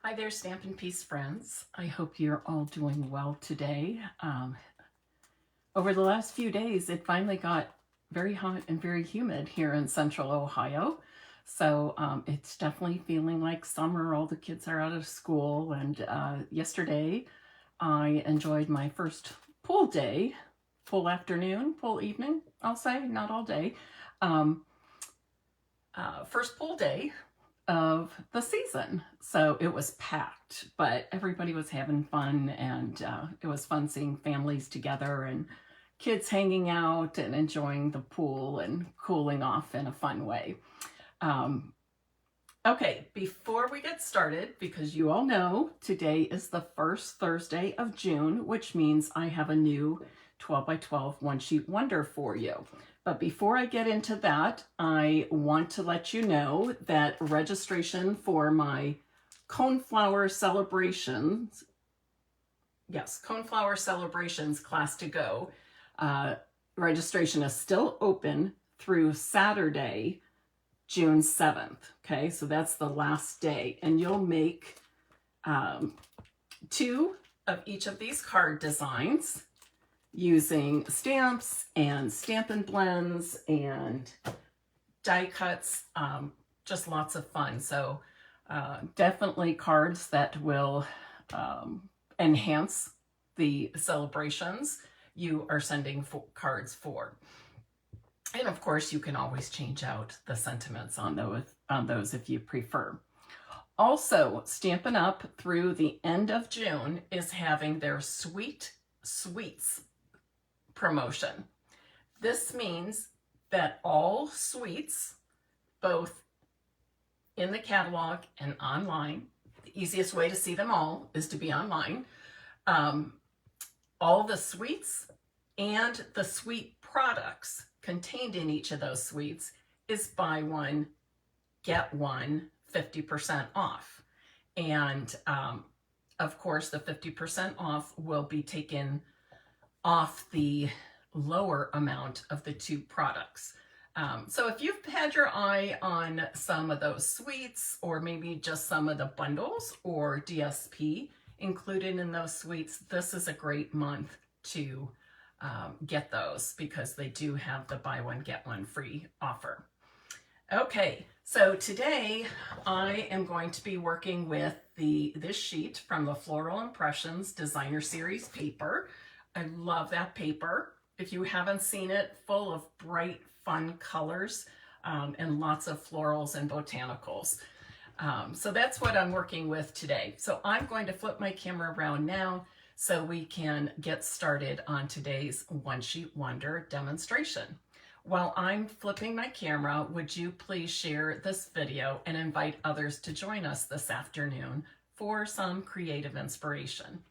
Hi there, Stampin' Peace friends. I hope you're all doing well today. Over the last few days, it finally got very hot and very humid here in central Ohio. So it's definitely feeling like summer. All the kids are out of school. And yesterday, I enjoyed my first pool day, pool afternoon, pool evening, I'll say, not all day. First pool day of the season. So it was packed, but everybody was having fun, and it was fun seeing families together and kids hanging out and enjoying the pool and cooling off in a fun way. Okay, before we get started, because you all know today is the first Thursday of June, which means I have a new 12 by 12 one sheet wonder for you. But before I get into that, I want to let you know that registration for my Coneflower Celebrations, Coneflower Celebrations class to go, registration is still open through Saturday, June 7th. Okay, so that's the last day, and you'll make 2 of each of these card designs using stamps and Stampin' blends and die cuts, just lots of fun. So definitely cards that will enhance the celebrations you are sending cards for. And of course, you can always change out the sentiments on those if you prefer. Also, Stampin' Up! Through the end of June is having their Sweet Sweets promotion. This means that all sweets, both in the catalog and online, the easiest way to see them all is to be online. All the sweets and the sweet products contained in each of those sweets is buy one, get one, 50% off. And of course, the 50% off will be taken off the lower amount of the 2 products. So if you've had your eye on some of those sweets, or maybe just some of the bundles or DSP included in those sweets, this is a great month to get those, because they do have the buy one, get one free offer. Okay, so today I am going to be working with this sheet from the Floral Impressions Designer Series paper. I love that paper. If you haven't seen it, full of bright, fun colors and lots of florals and botanicals. So that's what I'm working with today. So I'm going to flip my camera around now so we can get started on today's One Sheet Wonder demonstration. While I'm flipping my camera, would you please share this video and invite others to join us this afternoon for some creative inspiration?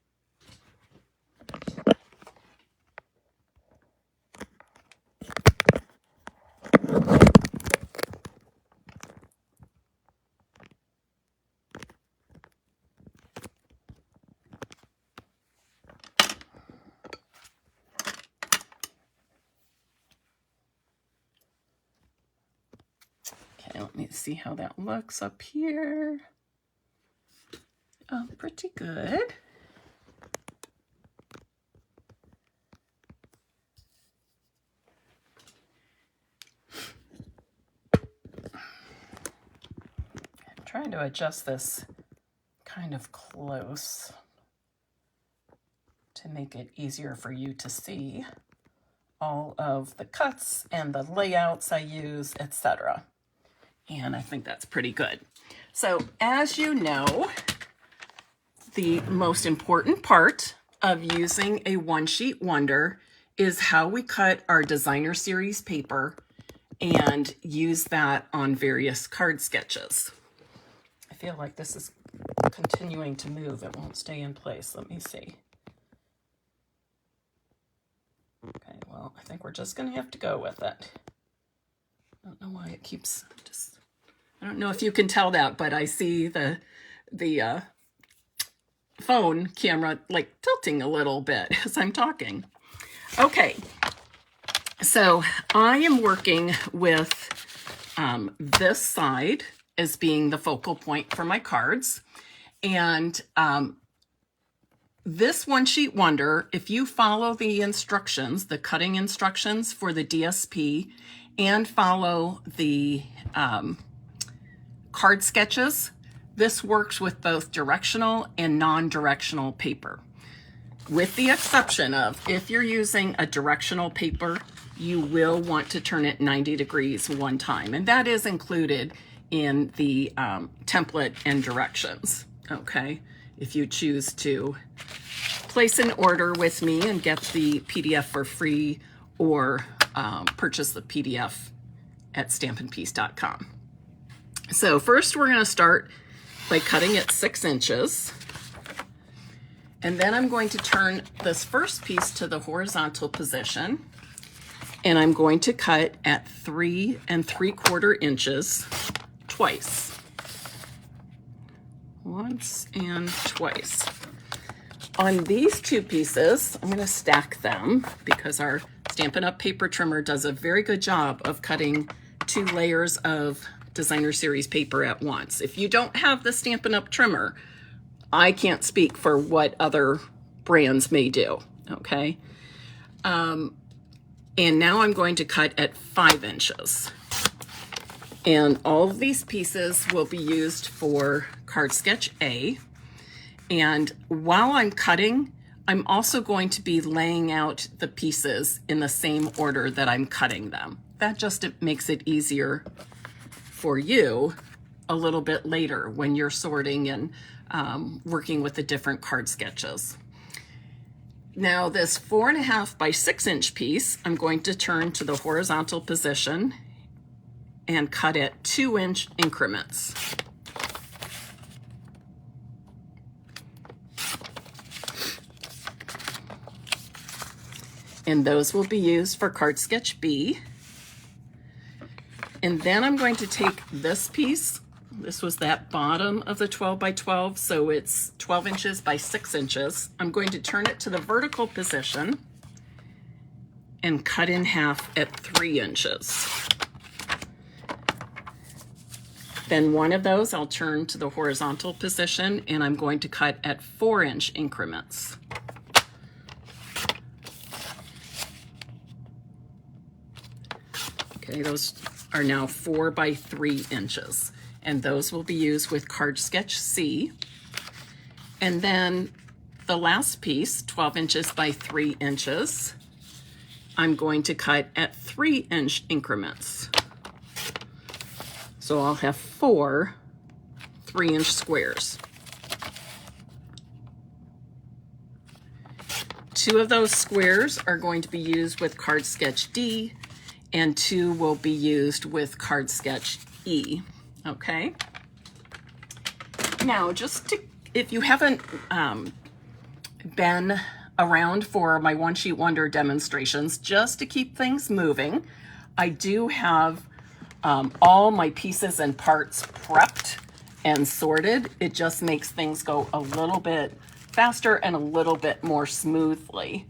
Okay, let me see how that looks up here. Oh, pretty good. I'm trying to adjust this kind of close to make it easier for you to see all of the cuts and the layouts I use, etc. And I think that's pretty good. So as you know, the most important part of using a One Sheet Wonder is how we cut our Designer Series paper and use that on various card sketches. I feel like this is continuing to move. It won't stay in place. Let me see. Okay, well, I think we're just going to have to go with it. I don't know why it keeps just... I don't know if you can tell that, but I see the phone camera like tilting a little bit as I'm talking. Okay, so I am working with this side as being the focal point for my cards. And this one sheet wonder, if you follow the instructions, the cutting instructions for the DSP, and follow the card sketches, this works with both directional and non-directional paper. With the exception of, if you're using a directional paper, you will want to turn it 90 degrees one time. And that is included in the template and directions, okay? If you choose to place an order with me and get the PDF for free, or purchase the PDF at stampinpiece.com. So first we're going to start by cutting at 6 inches. And then I'm going to turn this first piece to the horizontal position. And I'm going to cut at 3 3/4 inches twice. Once and twice. On these two pieces, I'm going to stack them because our Stampin' Up! Paper trimmer does a very good job of cutting 2 layers of Designer Series paper at once. If you don't have the Stampin' Up! Trimmer, I can't speak for what other brands may do, okay? And now I'm going to cut at 5 inches. And all of these pieces will be used for card sketch A. And while I'm cutting, I'm also going to be laying out the pieces in the same order that I'm cutting them. That just makes it easier for you a little bit later when you're sorting and working with the different card sketches. Now this 4.5 by 6 inch piece, I'm going to turn to the horizontal position and cut at 2 inch increments. And those will be used for card sketch B. And then I'm going to take this piece. This was that bottom of the 12 by 12, so it's 12 inches by 6 inches. I'm going to turn it to the vertical position and cut in half at 3 inches. Then one of those I'll turn to the horizontal position, and I'm going to cut at 4 inch increments. Okay, those are now 4 by 3 inches. And those will be used with card sketch C. And then the last piece, 12 inches by 3 inches, I'm going to cut at 3 inch increments. So I'll have 4 3-inch squares. 2 of those squares are going to be used with card sketch D, and 2 will be used with card sketch E. Okay. Now, just to, if you haven't been around for my One Sheet Wonder demonstrations, just to keep things moving, I do have all my pieces and parts prepped and sorted. It just makes things go a little bit faster and a little bit more smoothly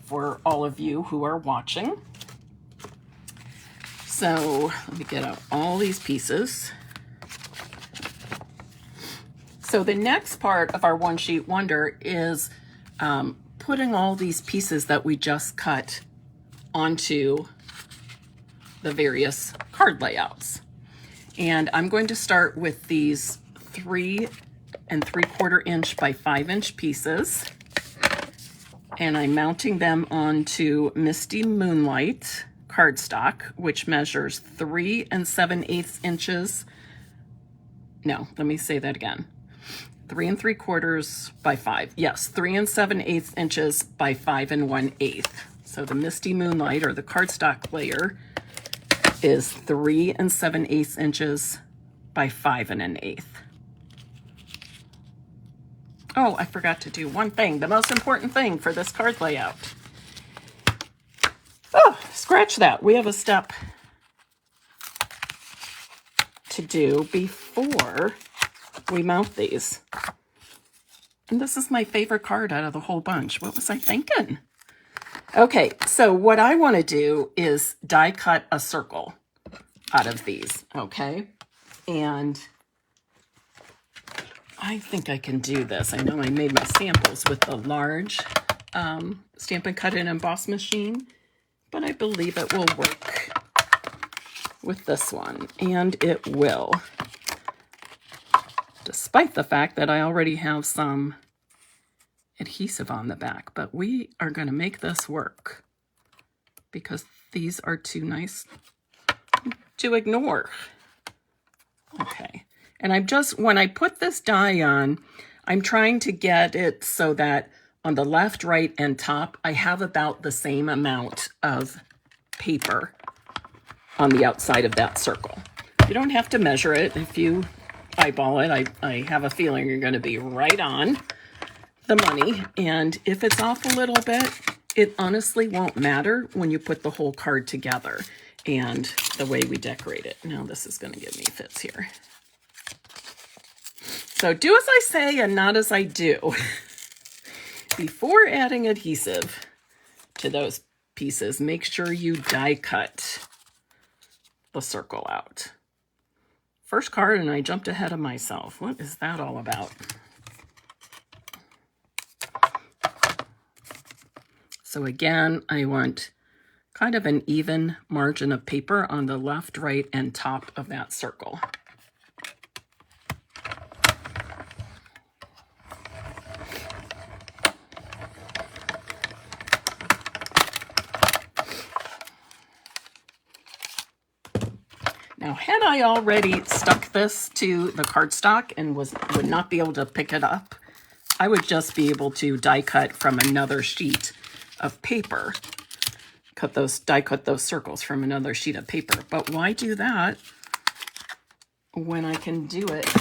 for all of you who are watching. So let me get out all these pieces. So the next part of our One Sheet Wonder is putting all these pieces that we just cut onto the various card layouts. And I'm going to start with these 3 3/4 inch by 5 inch pieces. And I'm mounting them onto Misty Moonlight cardstock, which measures 3 7/8 inches. No, let me say that again. 3 3/4 by 5. Yes, 3 7/8 inches by 5 1/8. So the Misty Moonlight, or the cardstock layer, is 3 7/8 inches by 5 1/8. Oh, I forgot to do one thing, the most important thing for this card layout. Oh, scratch that. We have a step to do before we mount these. And this is my favorite card out of the whole bunch. What was I thinking? Okay, so what I want to do is die cut a circle out of these, okay? And I think I can do this. I know I made my samples with the large Stampin' Cut and Emboss machine, but I believe it will work with this one, and it will, despite the fact that I already have some adhesive on the back. But we are going to make this work because these are too nice to ignore. Okay, and I'm just, when I put this die on, I'm trying to get it so that on the left, right, and top, I have about the same amount of paper on the outside of that circle. You don't have to measure it. If you eyeball it, I have a feeling you're going to be right on the money. And if it's off a little bit, it honestly won't matter when you put the whole card together and the way we decorate it. Now this is going to give me fits here. So do as I say and not as I do. Before adding adhesive to those pieces, make sure you die cut the circle out. First card, and I jumped ahead of myself. What is that all about? So again, I want kind of an even margin of paper on the left, right, and top of that circle. Now, had I already stuck this to the cardstock and would not be able to pick it up, I would just be able to die cut from another sheet of paper. Die cut those circles from another sheet of paper. But why do that when I can do it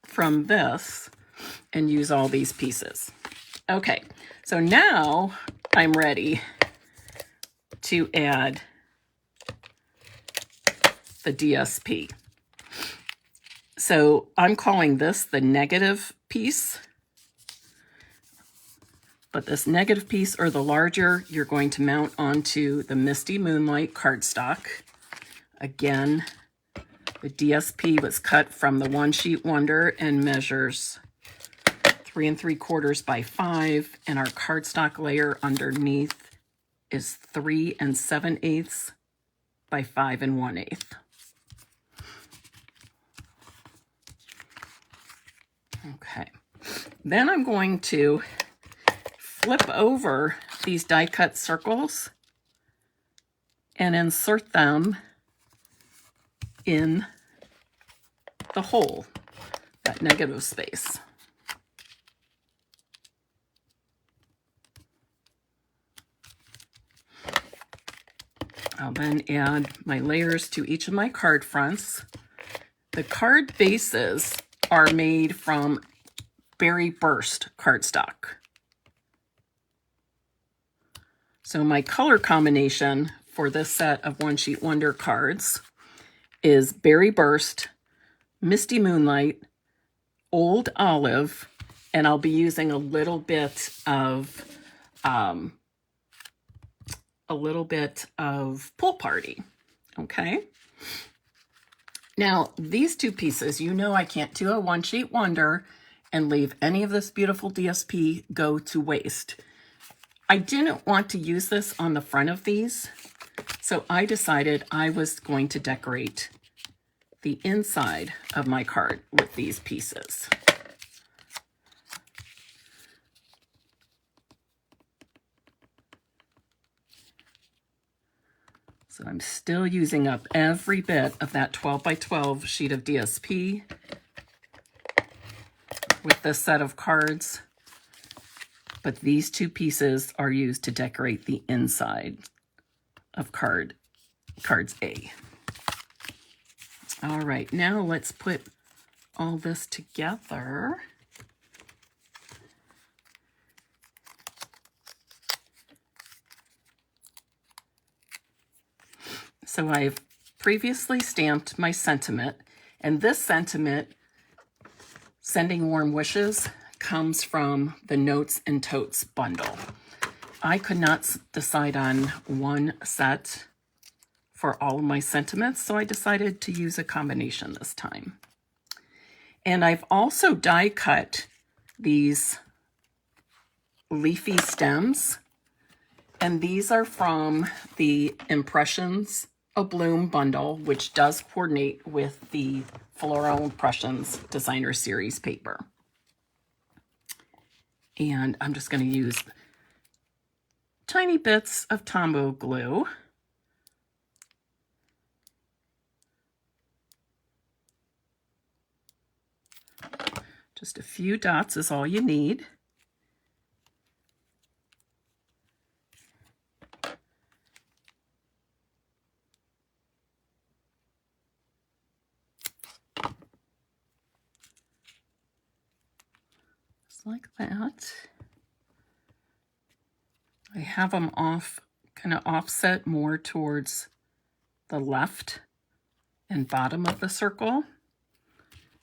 from this and use all these pieces? Okay, so now I'm ready to add the DSP. So I'm calling this the negative piece. But this negative piece, or the larger, you're going to mount onto the Misty Moonlight cardstock. Again, the DSP was cut from the One Sheet Wonder and measures 3 3/4 by 5, and our cardstock layer underneath is 3 7/8 by 5 1/8. Okay, then I'm going to flip over these die cut circles and insert them in the hole, that negative space. I'll then add my layers to each of my card fronts. The card bases are made from Berry Burst cardstock. So my color combination for this set of One Sheet Wonder cards is Berry Burst, Misty Moonlight, Old Olive, and I'll be using a little bit of Pool Party. Okay. Now, these two pieces, you know I can't do a One Sheet Wonder and leave any of this beautiful DSP go to waste. I didn't want to use this on the front of these, so I decided I was going to decorate the inside of my card with these pieces. So I'm still using up every bit of that 12 by 12 sheet of DSP with this set of cards, but these two pieces are used to decorate the inside of cards A. All right, now let's put all this together. So I've previously stamped my sentiment, and this sentiment, Sending Warm Wishes, comes from the Notes and Totes bundle. I could not decide on one set for all of my sentiments, so I decided to use a combination this time. And I've also die cut these leafy stems, and these are from the Impressions A Bloom bundle, which does coordinate with the Floral Impressions Designer Series paper. And I'm just going to use tiny bits of Tombow glue. Just a few dots is all you need. Just like that. I have them off, kind of offset more towards the left and bottom of the circle.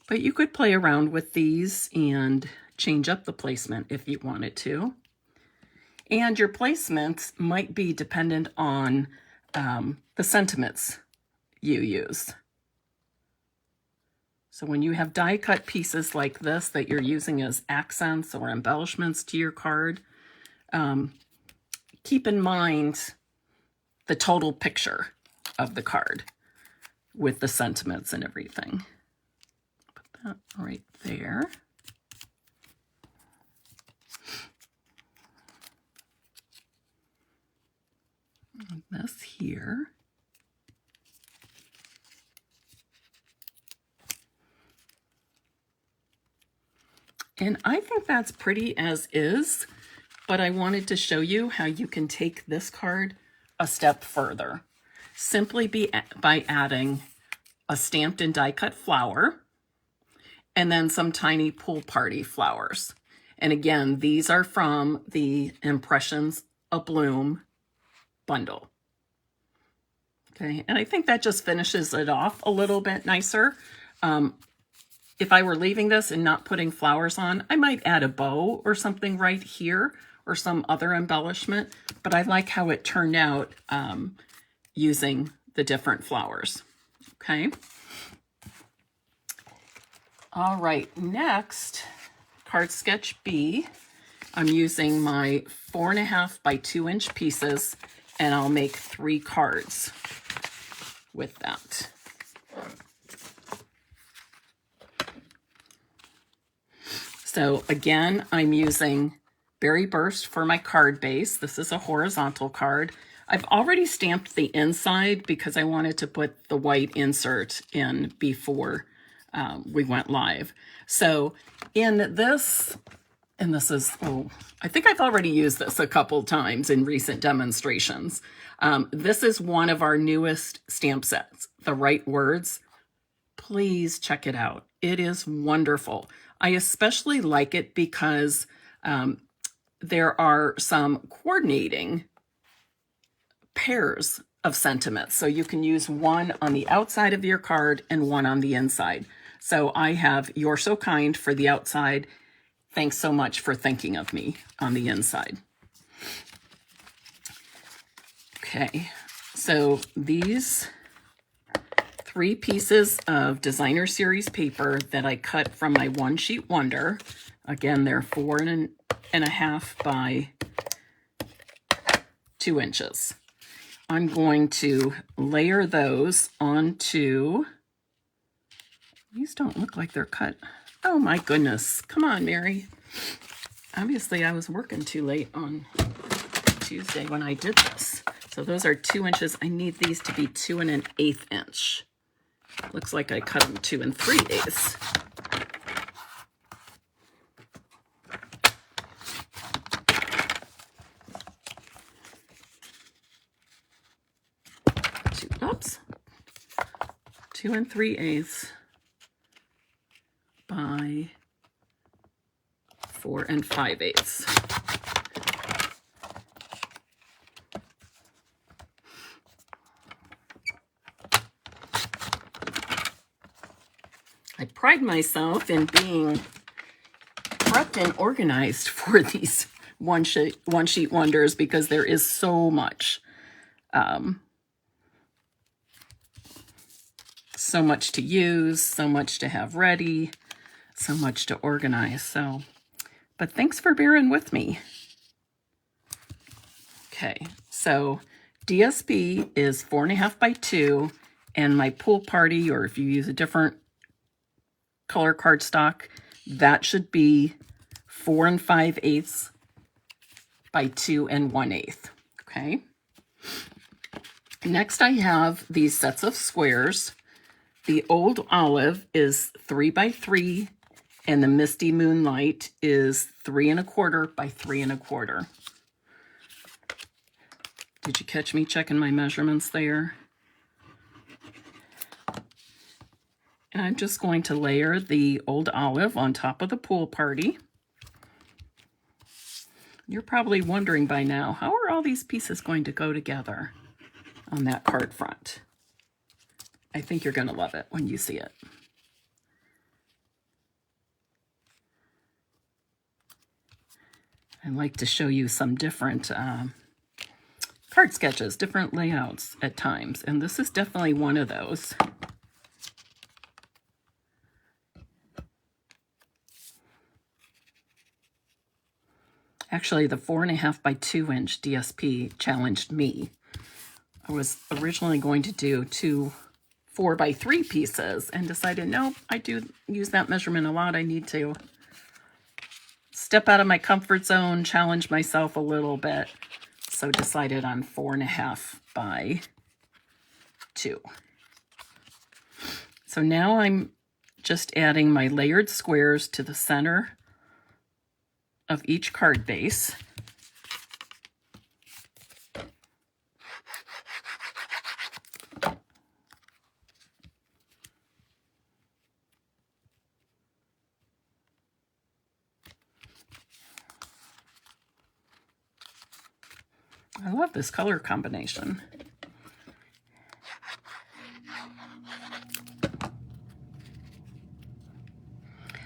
But you could play around with these and change up the placement if you wanted to. And your placements might be dependent on the sentiments you use. So when you have die cut pieces like this that you're using as accents or embellishments to your card, keep in mind the total picture of the card with the sentiments and everything. Put that right there. And this here. And I think that's pretty as is, but I wanted to show you how you can take this card a step further. Simply by adding a stamped and die cut flower and then some tiny pool party flowers. And again, these are from the Impressions A Bloom bundle. Okay, and I think that just finishes it off a little bit nicer. If I were leaving this and not putting flowers on, I might add a bow or something right here or some other embellishment, but I like how it turned out using the different flowers. Okay. All right, next, card sketch B. I'm using my 4.5 by 2 inch pieces, and I'll make 3 cards with that. So again, I'm using Berry Burst for my card base. This is a horizontal card. I've already stamped the inside because I wanted to put the white insert in before we went live. So in this, and this is, oh, I think I've already used this a couple times in recent demonstrations. This is one of our newest stamp sets, The Right Words. Please check it out. It is wonderful. I especially like it because there are some coordinating pairs of sentiments. So you can use one on the outside of your card and one on the inside. So I have "You're so kind" for the outside. Thanks so much for thinking of me on the inside. Okay, so these 3 pieces of Designer Series paper that I cut from my One Sheet Wonder. Again, they're 4.5 by 2 inches. I'm going to layer those onto, these don't look like they're cut. Oh my goodness, come on, Mary. Obviously I was working too late on Tuesday when I did this. So those are 2 inches. I need these to be 2 1/8 inch. Looks like I cut them 2 3/8. Oops. 2 3/8 by 4 5/8. I pride myself in being prepped and organized for these one sheet wonders because there is so much. So much to use, so much to have ready. so much to organize. So, but thanks for bearing with me. Okay, so DSP is 4.5 by 2, and my pool party, or if you use a different color cardstock, that should be 4 5/8 by 2 1/8. Okay. Next, I have these sets of squares. The Old Olive is 3 by 3, and the Misty Moonlight is 3 1/4 by 3 1/4. Did you catch me checking my measurements there? And I'm just going to layer the Old Olive on top of the pool party. You're probably wondering by now, how are all these pieces going to go together on that card front? I think you're going to love it when you see it. I like to show you some different card sketches, different layouts at times, and this is definitely one of those. Actually, the 4.5 by 2 inch DSP challenged me. I was originally going to do 2 4 by 3 pieces and decided, nope, I do use that measurement a lot. I need to step out of my comfort zone, challenge myself a little bit. So decided on 4.5 by 2. So now I'm just adding my layered squares to the center of each card base. I love this color combination.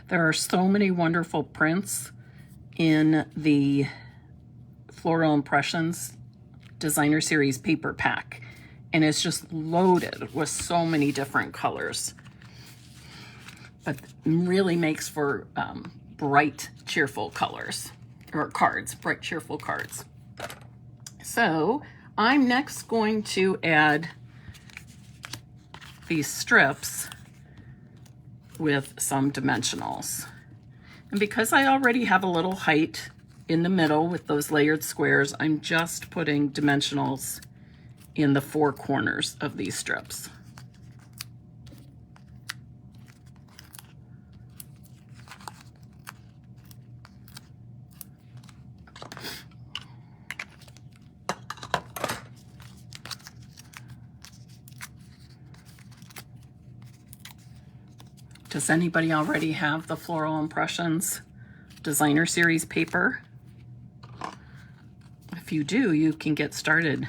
There are so many wonderful prints in the Floral Impressions Designer Series paper pack, and it's just loaded with so many different colors, but really makes for bright, cheerful colors, or cards, bright, cheerful cards. So I'm next going to add these strips with some dimensionals. And because I already have a little height in the middle with those layered squares, I'm just putting dimensionals in the 4 corners of these strips. Does anybody already have the Floral Impressions Designer Series paper? If you do, you can get started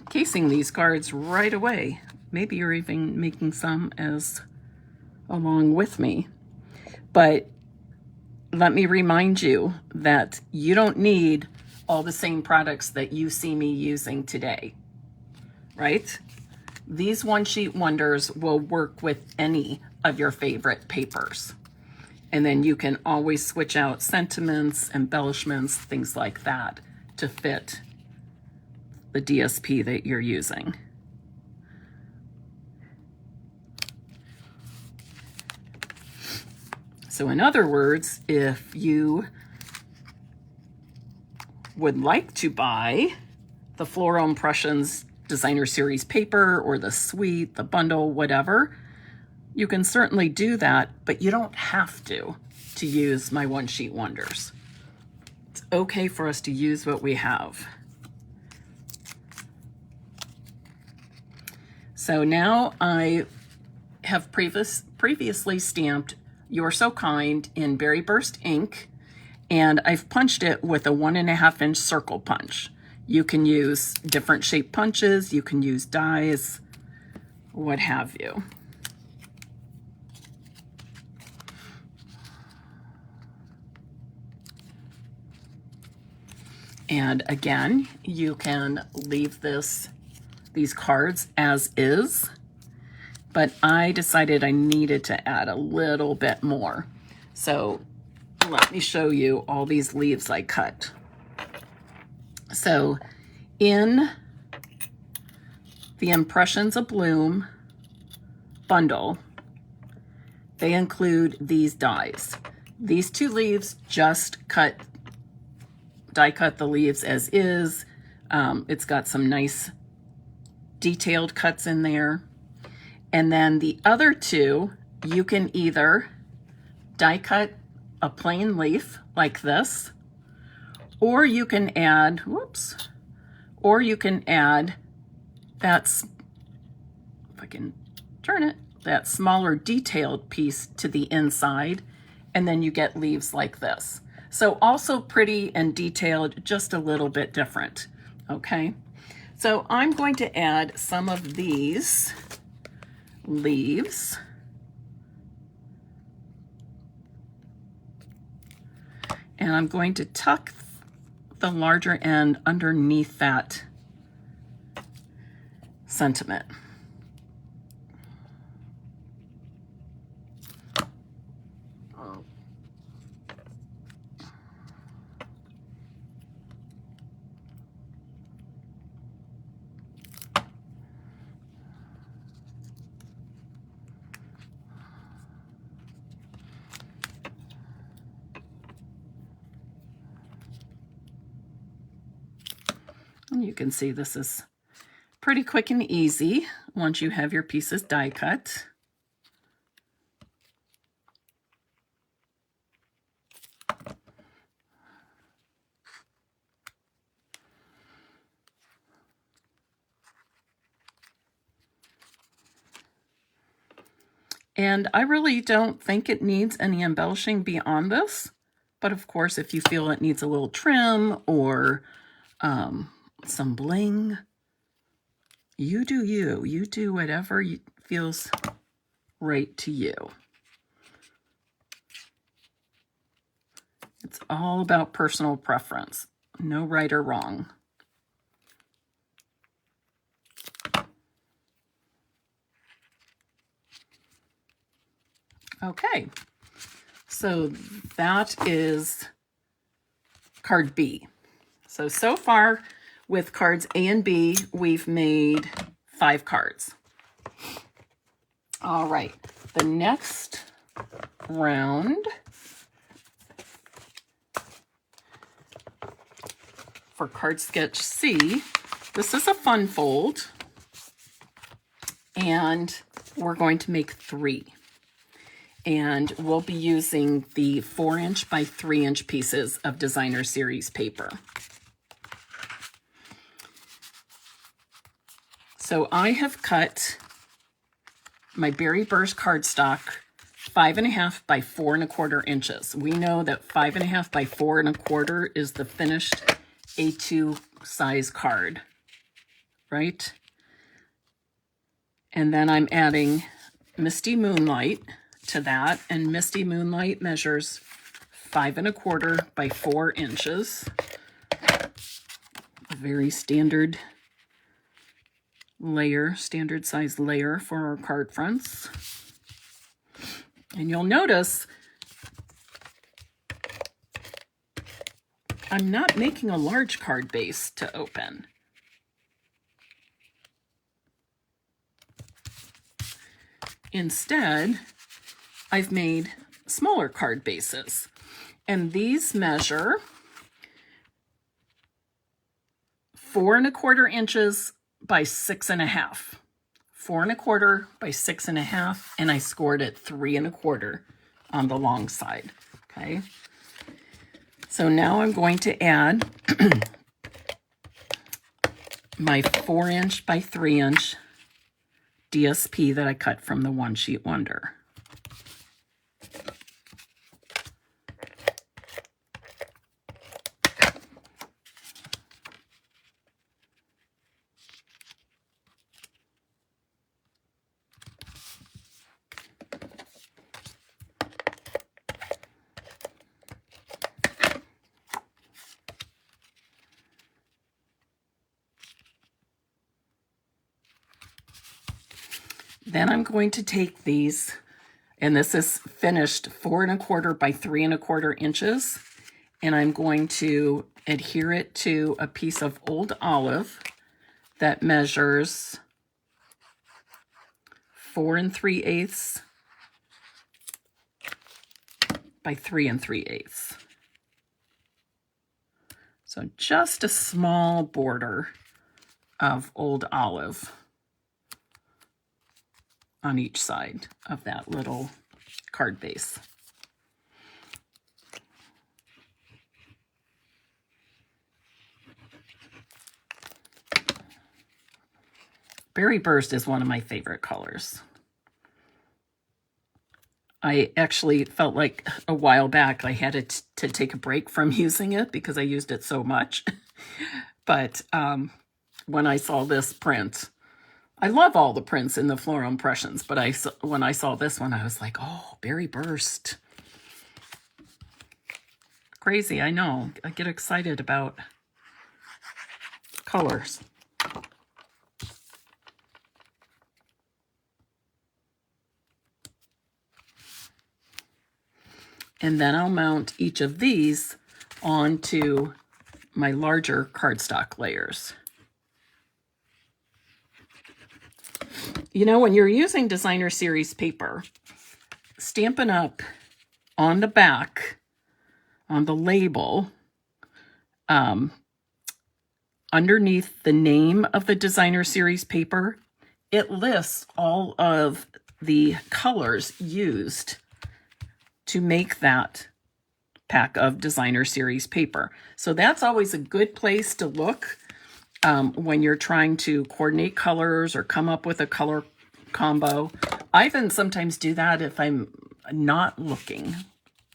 casing these cards right away. Maybe you're even making some as along with me. But let me remind you that you don't need all the same products that you see me using today, right? These one-sheet wonders will work with any of your favorite papers. And then you can always switch out sentiments, embellishments, things like that to fit the DSP that you're using. So in other words, if you would like to buy the Floral Impressions Designer Series paper or the suite, the bundle, whatever, you can certainly do that, but you don't have to use my one-sheet wonders. It's okay for us to use what we have. So now I have previously stamped You're So Kind in Berry Burst ink, and I've punched it with a 1.5 inch circle punch. You can use different shape punches, you can use dies, what have you. And again, you can leave these cards as is, but I decided I needed to add a little bit more. So let me show you all these leaves I cut. So in the Impressions of Bloom bundle, they include these dies. These 2 leaves just die cut the leaves as is. It's got some nice detailed cuts in there. And then the other 2, you can either die cut a plain leaf like this, or you can add, or you can add if I can turn it, that smaller detailed piece to the inside, and then you get leaves like this. So also pretty and detailed, just a little bit different, okay? So I'm going to add some of these leaves. And I'm going to tuck the larger end underneath that sentiment. And you can see this is pretty quick and easy once you have your pieces die cut. And I really don't think it needs any embellishing beyond this. But of course, if you feel it needs a little trim or some bling, you do you. You do whatever feels right to you. It's all about personal preference. No right or wrong. Okay, so that is card B. So far with cards A and B, we've made 5 cards. All right, the next round for card sketch C, this is a fun fold, and we're going to make 3. And we'll be using the 4" by 3" pieces of Designer Series paper. So I have cut my Berry Burst cardstock 5.5 by 4¼ inches. We know that 5.5 by 4¼ is the finished A2 size card, right? And then I'm adding Misty Moonlight to that, and Misty Moonlight measures 5¼ by 4 inches. A very standard layer, standard size layer for our card fronts. And you'll notice I'm not making a large card base to open. Instead, I've made smaller card bases, and these measure 4¼ inches by 6.5. 4¼ by 6.5, and I scored it 3¼ on the long side. Okay. So now I'm going to add my 4" by 3" DSP that I cut from the One Sheet Wonder. Then I'm going to take these, and this is finished 4 1/4 by 3 1/4 inches, and I'm going to adhere it to a piece of old olive that measures 4 3/8 by 3 3/8. So just a small border of old olive on each side of that little card base. Berry Burst is one of my favorite colors. I actually felt like a while back I had to take a break from using it because I used it so much. But when I saw this print, I love all the prints in the Floral Impressions, but when I saw this one, I was like, oh, Berry Burst. Crazy, I know. I get excited about colors. And then I'll mount each of these onto my larger cardstock layers. You know, when you're using Designer Series paper, Stampin' Up! On the back, on the label, underneath the name of the Designer Series paper, it lists all of the colors used to make that pack of Designer Series paper. So that's always a good place to look when you're trying to coordinate colors or come up with a color combo. I even sometimes do that if I'm not looking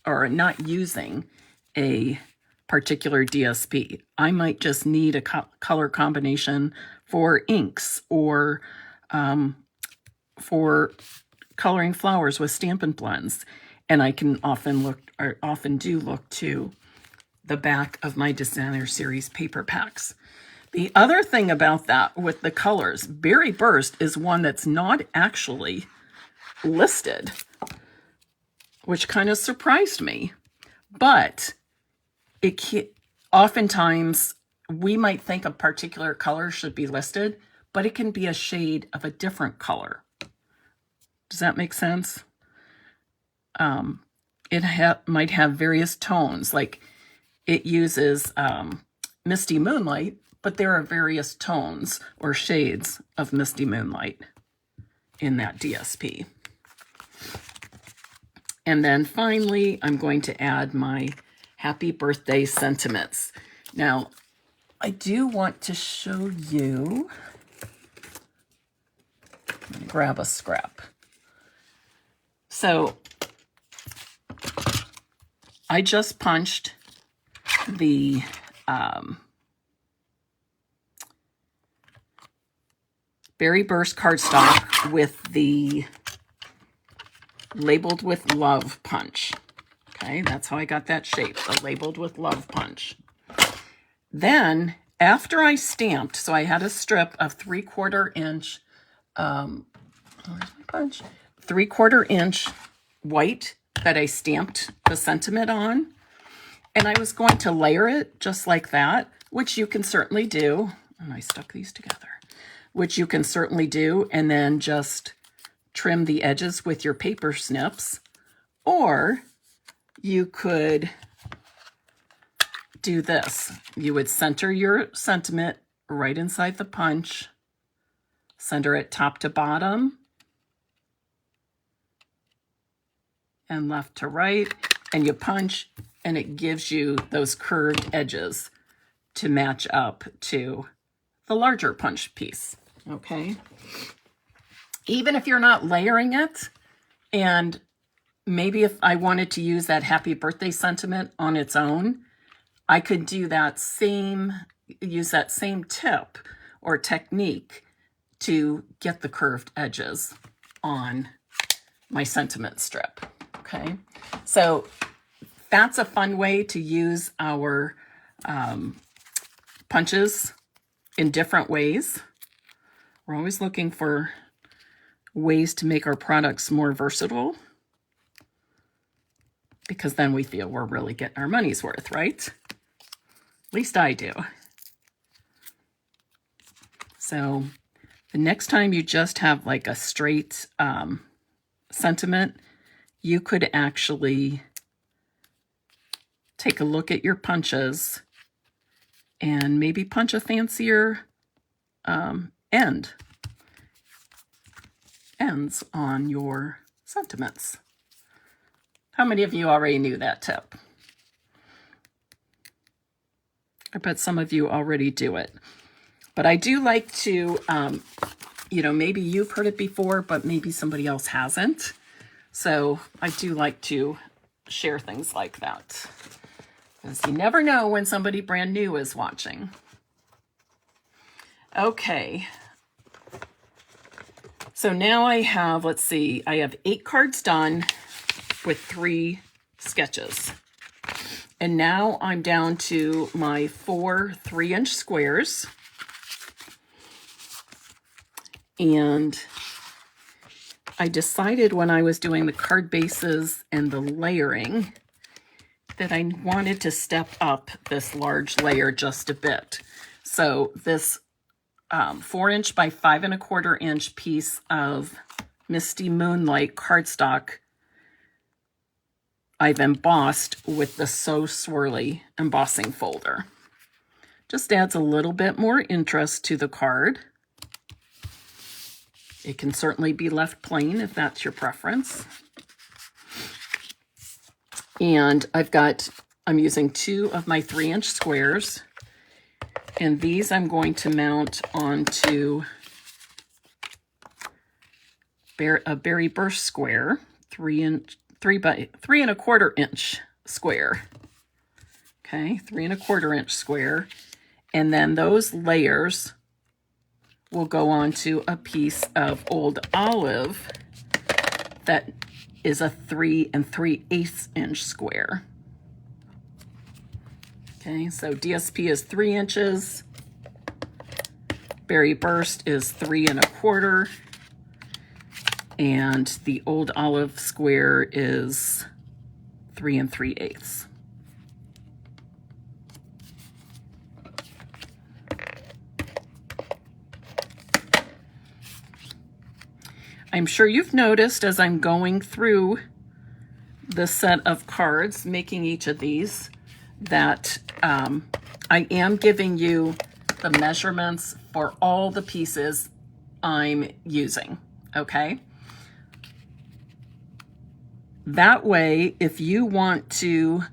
or not using a particular DSP. I might just need a color combination for inks or for coloring flowers with Stampin' blends. And I can often do look to the back of my Designer Series paper packs. The other thing about that with the colors, Berry Burst is one that's not actually listed, which kind of surprised me. But oftentimes we might think a particular color should be listed, but it can be a shade of a different color. Does that make sense? It might have various tones, like it uses Misty Moonlight, but there are various tones or shades of Misty Moonlight in that DSP. And then finally, I'm going to add my happy birthday sentiments. Now, I do want to show you, let me grab a scrap. So I just punched the Berry Burst cardstock with the Labeled with Love punch. Okay, that's how I got that shape, the Labeled with Love punch. Then, after I stamped, so I had a strip of 3/4 inch, where's my punch? 3/4 inch white that I stamped the sentiment on. And I was going to layer it just like that, which you can certainly do. And I stuck these together, which you can certainly do, and then just trim the edges with your paper snips. Or you could do this. You would center your sentiment right inside the punch, center it top to bottom, and left to right, and you punch, and it gives you those curved edges to match up to the larger punch piece, okay? Even if you're not layering it, and maybe if I wanted to use that happy birthday sentiment on its own, I could do use that same tip or technique to get the curved edges on my sentiment strip, okay? So that's a fun way to use our punches in different ways. We're always looking for ways to make our products more versatile, because then we feel we're really getting our money's worth, right? At least I do. So the next time you just have like a straight sentiment, you could actually take a look at your punches and maybe punch a fancier ends on your sentiments. How many of you already knew that tip? I bet some of you already do it. But I do like to, you know, maybe you've heard it before, but maybe somebody else hasn't. So I do like to share things like that, because you never know when somebody brand new is watching. Okay. So now I have, let's see, I have 8 cards done with 3 sketches. And now I'm down to my 4 3-inch squares. And I decided when I was doing the card bases and the layering that I wanted to step up this large layer just a bit. So this 4-inch by 5 1/4 inch piece of Misty Moonlight cardstock I've embossed with the So Swirly embossing folder. Just adds a little bit more interest to the card. It can certainly be left plain if that's your preference. And I'm using 2 of my 3-inch squares. And these I'm going to mount onto a Berry Burst square, 3 by 3 1/4 inch square. Okay, 3 1/4 inch square. And then those layers will go onto a piece of old olive that is a 3 3/8 inch square. Okay, so DSP is 3 inches. Berry Burst is 3 1/4. And the old olive square is 3 3/8. I'm sure you've noticed as I'm going through the set of cards, making each of these, that I am giving you the measurements for all the pieces I'm using, okay? That way, if you want to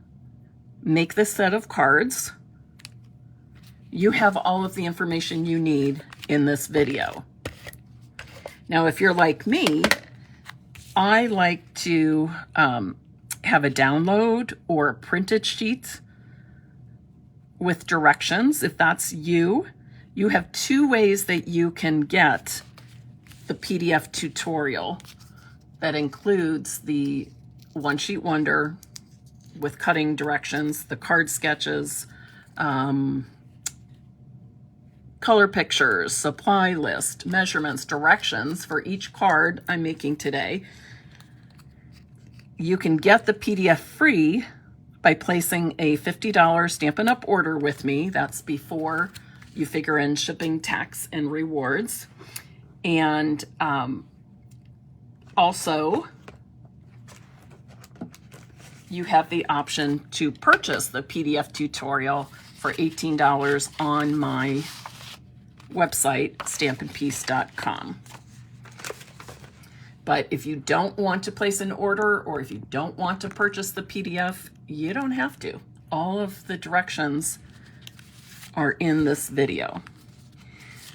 make this set of cards, you have all of the information you need in this video. Now, if you're like me, I like to have a download or a printed sheet with directions. If that's you, you have 2 ways that you can get the PDF tutorial that includes the One Sheet Wonder with cutting directions, the card sketches, color pictures, supply list, measurements, directions for each card I'm making today. You can get the PDF free by placing a $50 Stampin' Up! Order with me. That's before you figure in shipping, tax, and rewards. And also, you have the option to purchase the PDF tutorial for $18 on my website, stampinpiece.com. But if you don't want to place an order, or if you don't want to purchase the PDF, you don't have to. All of the directions are in this video.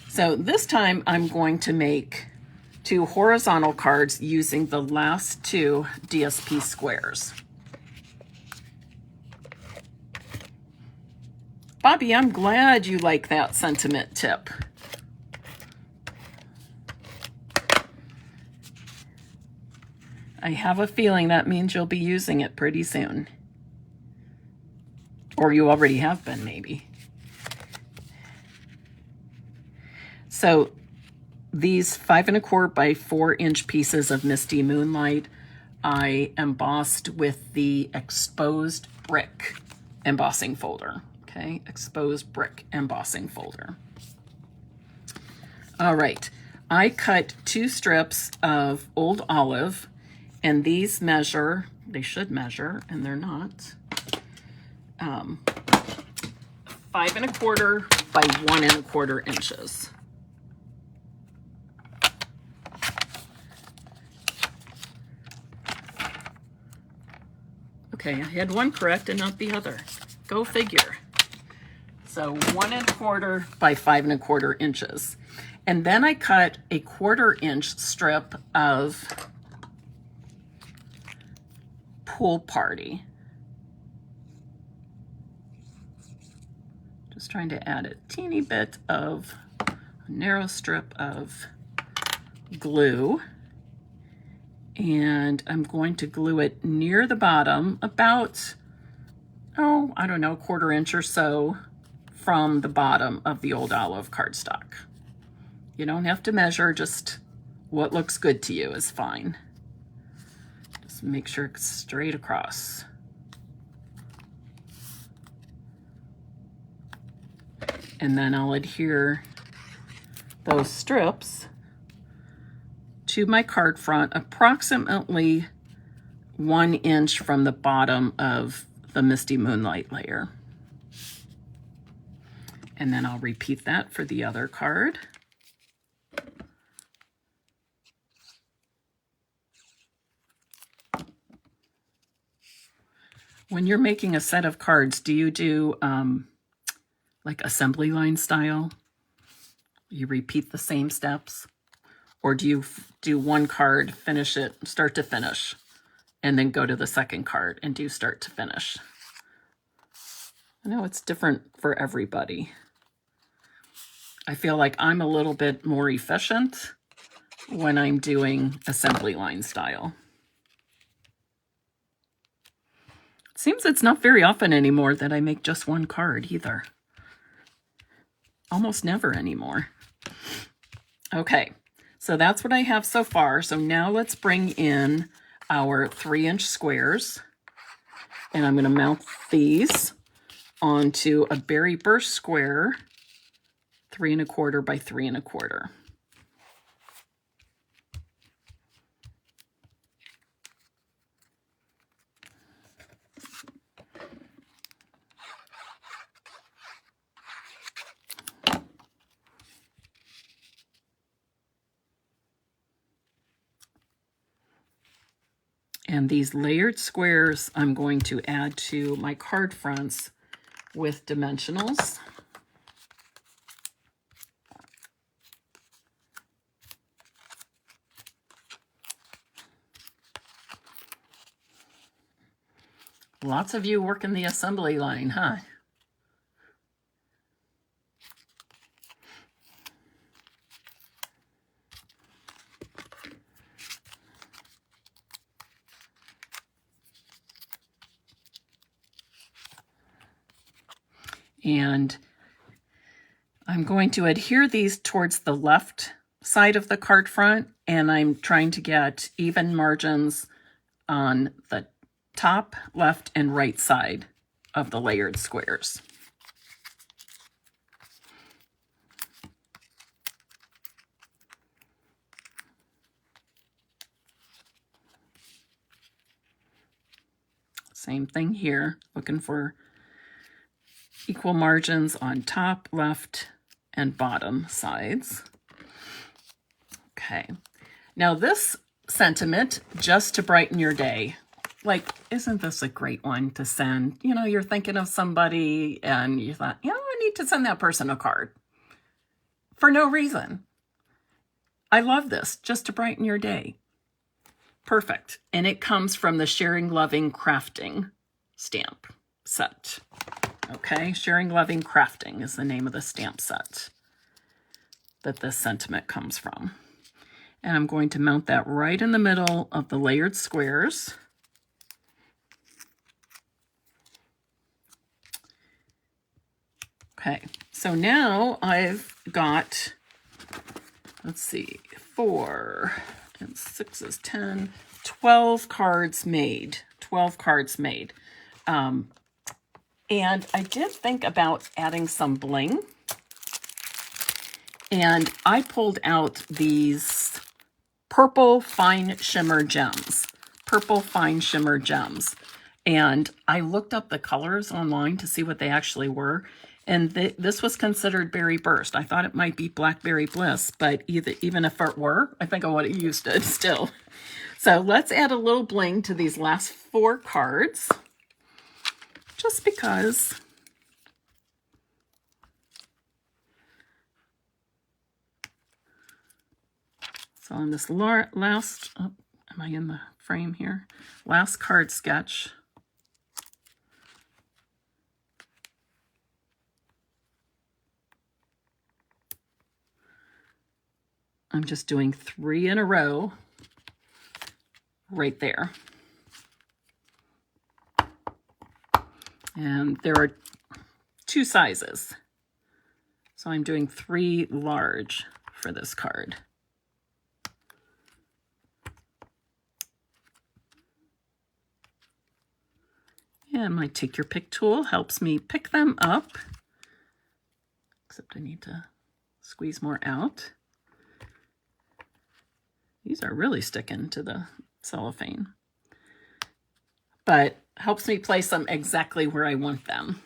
So this time I'm going to make 2 horizontal cards using the last 2 DSP squares. Bobby, I'm glad you like that sentiment tip. I have a feeling that means you'll be using it pretty soon. Or you already have been, maybe. So these 5 1/4 by 4 inch pieces of Misty Moonlight, I embossed with the exposed brick embossing folder. Okay, exposed brick embossing folder. All right, I cut 2 strips of old olive, and these measure, they should measure, and they're not, 5 1/4 by 1 1/4 inches. Okay, I had one correct and not the other. Go figure. So 1 1/4 by 5 1/4 inches. And then I cut a 1/4 inch strip of Pool Party. Just trying to add a teeny bit of a narrow strip of glue. And I'm going to glue it near the bottom, about, oh, I don't know, 1/4 inch or so from the bottom of the old olive cardstock. You don't have to measure, just what looks good to you is fine. Just make sure it's straight across. And then I'll adhere those strips to my card front, approximately 1 inch from the bottom of the Misty Moonlight layer. And then I'll repeat that for the other card. When you're making a set of cards, do you do like assembly line style? You repeat the same steps? Or do you do one card, finish it, start to finish, and then go to the second card and do start to finish? I know it's different for everybody. I feel like I'm a little bit more efficient when I'm doing assembly line style. It seems it's not very often anymore that I make just one card either. Almost never anymore. Okay. So that's what I have so far. So now let's bring in our 3 inch squares. And I'm going to mount these onto a berry burst square, 3 1/4 by 3 1/4. And these layered squares I'm going to add to my card fronts with dimensionals. Lots of you work in the assembly line, huh? And I'm going to adhere these towards the left side of the card front, and I'm trying to get even margins on the top, left, and right side of the layered squares. Same thing here, looking for equal margins on top, left, and bottom sides. Okay, now this sentiment, just to brighten your day. Like, isn't this a great one to send? You know, you're thinking of somebody and you thought, you know, I need to send that person a card for no reason. I love this, just to brighten your day. Perfect. And it comes from the Sharing Loving Crafting stamp set. Okay, Sharing Loving Crafting is the name of the stamp set that this sentiment comes from. And I'm going to mount that right in the middle of the layered squares. Okay, so now I've got let's see, 4 and 6 is 10, 12 cards made. 12 cards made. And I did think about adding some bling. And I pulled out these purple fine shimmer gems. Purple fine shimmer gems. And I looked up the colors online to see what they actually were. And this was considered Berry Burst. I thought it might be Blackberry Bliss, but even if it were, I think I would have used it still. So let's add a little bling to these last 4 cards. Just because. So on this last, oh, am I in the frame here? Last card sketch. I'm just doing 3 in a row right there. And there are 2 sizes. So I'm doing 3 large for this card. And my Take Your Pick tool helps me pick them up. Except I need to squeeze more out. These are really sticking to the cellophane. But helps me place them exactly where I want them.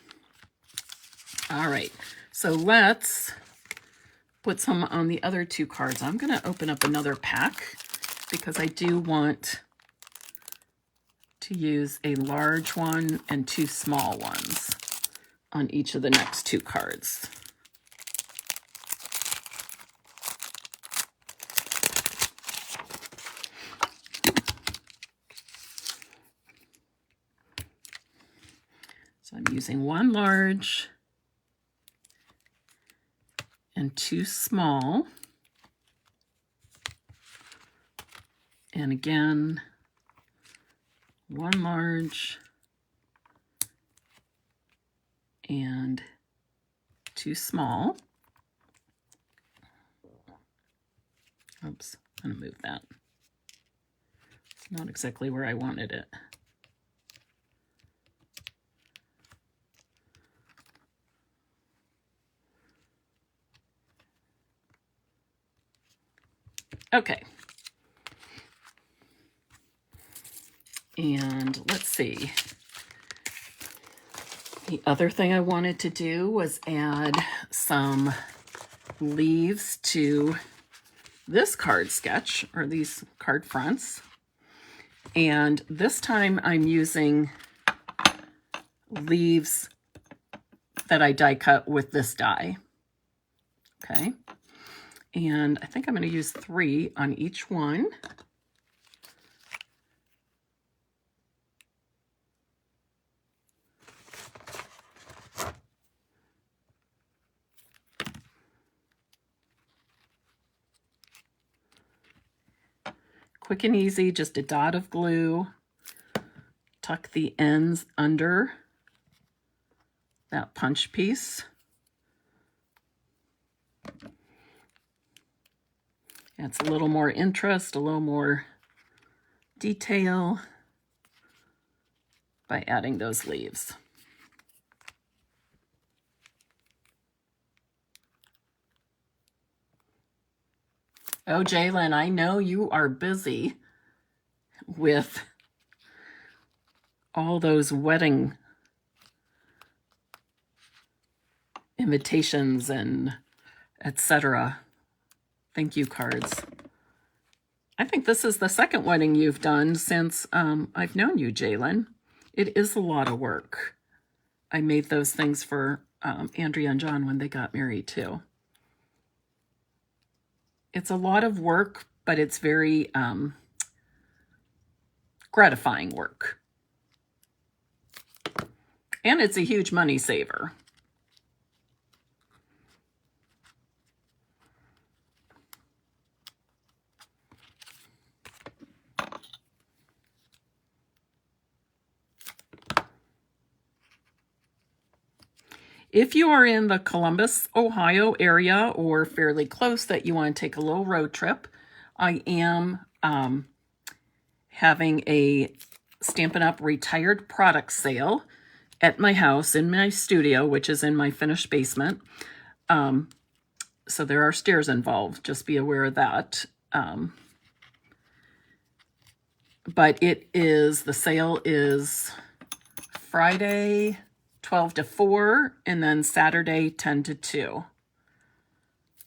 All right, so let's put some on the other 2 cards. I'm going to open up another pack because I do want to use a large one and 2 small ones on each of the next 2 cards. So I'm using 1 large and 2 small. And again, 1 large and 2 small. Oops, I'm going to move that. It's not exactly where I wanted it. Okay. And let's see. The other thing I wanted to do was add some leaves to this card sketch, or these card fronts. And this time I'm using leaves that I die cut with this die. Okay. And I think I'm going to use 3 on each one. Quick and easy, just a dot of glue. Tuck the ends under that punch piece. Adds a little more interest, a little more detail by adding those leaves. Oh, Jalen, I know you are busy with all those wedding invitations and etc. Thank you cards. I think this is the second wedding you've done since I've known you, Jalen. It is a lot of work. I made those things for Andrea and John when they got married too. It's a lot of work, but it's very gratifying work. And it's a huge money saver. If you are in the Columbus, Ohio area or fairly close that you want to take a little road trip, I am having a Stampin' Up! Retired product sale at my house in my studio, which is in my finished basement. So there are stairs involved. Just be aware of that. But the sale is Friday 12 to 4 and then Saturday 10 to 2.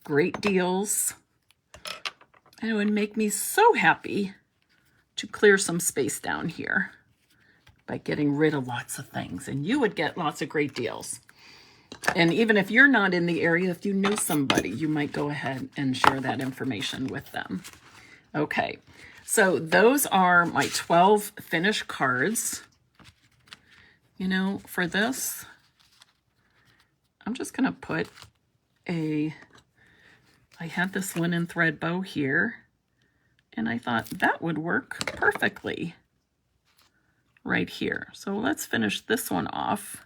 Great deals. And it would make me so happy to clear some space down here by getting rid of lots of things. And you would get lots of great deals. And even if you're not in the area, if you knew somebody, you might go ahead and share that information with them. Okay, so those are my 12 finished cards. You know, for this, I'm just going to put I had this linen thread bow here, and I thought that would work perfectly right here. So let's finish this one off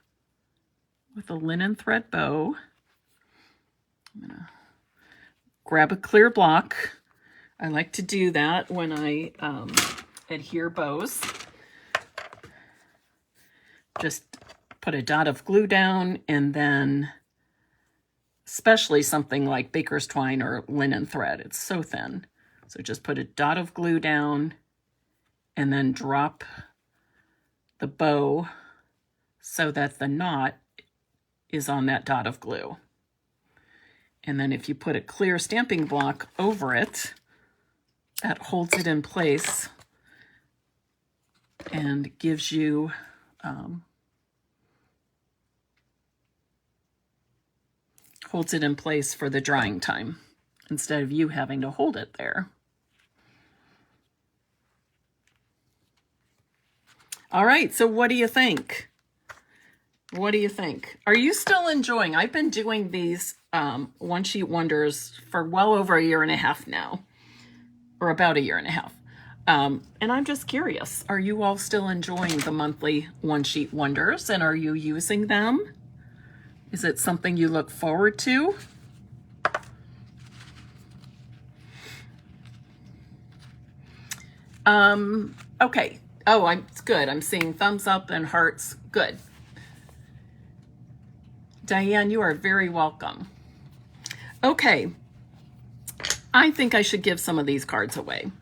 with a linen thread bow. I'm going to grab a clear block. I like to do that when I adhere bows. Just put a dot of glue down, and then especially something like baker's twine or linen thread, it's so thin. So just put a dot of glue down and then drop the bow so that the knot is on that dot of glue. And then if you put a clear stamping block over it, that holds it in place and gives you holds it in place for the drying time instead of you having to hold it there. All right, so what do you think? What do you think? Are you still enjoying? I've been doing these One Sheet Wonders for well over a year and a half now, or about a year and a half. And I'm just curious, are you all still enjoying the monthly One Sheet Wonders, and are you using them? Is it something you look forward to? Okay. Oh, it's good. I'm seeing thumbs up and hearts. Good. Diane, you are very welcome. Okay. I think I should give some of these cards away.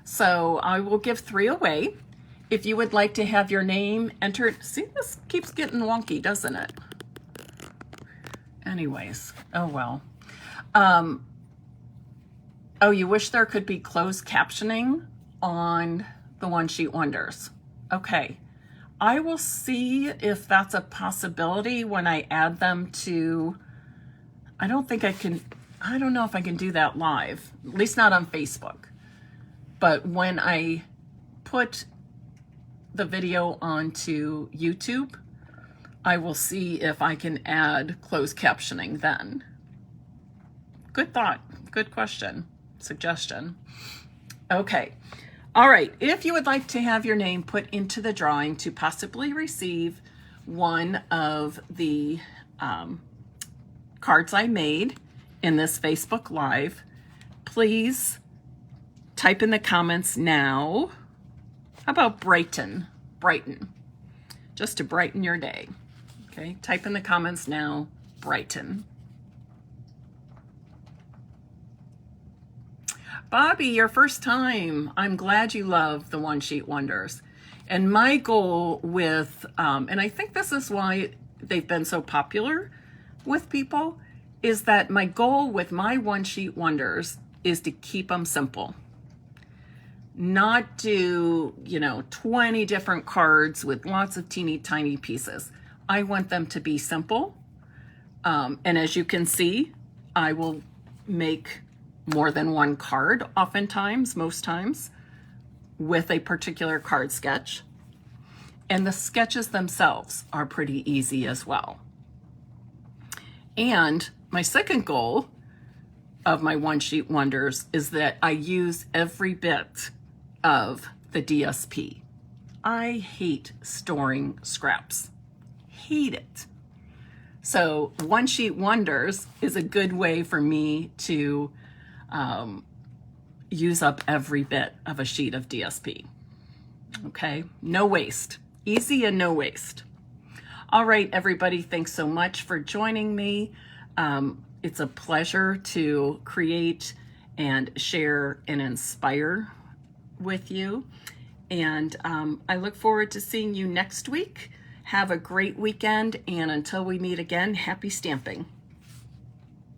So I will give 3 away. If you would like to have your name entered. See, this keeps getting wonky, doesn't it? Anyways, oh well. Oh, you wish there could be closed captioning on the One Sheet Wonders. Okay, I will see if that's a possibility when I add them to, I don't know if I can do that live, at least not on Facebook. But when I put the video onto YouTube, I will see if I can add closed captioning then. Good thought, good question, suggestion. Okay, all right, if you would like to have your name put into the drawing to possibly receive one of the cards I made in this Facebook Live, please type in the comments now. How about brighten, just to brighten your day. Okay, type in the comments now, brighten. Bobby, your first time. I'm glad you love the One Sheet Wonders. And my goal with, and I think this is why they've been so popular with people, is that my goal with my One Sheet Wonders is to keep them simple. Not do, 20 different cards with lots of teeny tiny pieces. I want them to be simple. And as you can see, I will make more than one card oftentimes, most times, with a particular card sketch. And the sketches themselves are pretty easy as well. And my second goal of my One Sheet Wonders is that I use every bit of the DSP. I hate storing scraps. Hate it. So One Sheet Wonders is a good way for me to use up every bit of a sheet of DSP. Okay, no waste, easy and no waste. All right, everybody, thanks so much for joining me. It's a pleasure to create and share and inspire with you. And I look forward to seeing you next week. Have a great weekend, and until we meet again, happy stamping.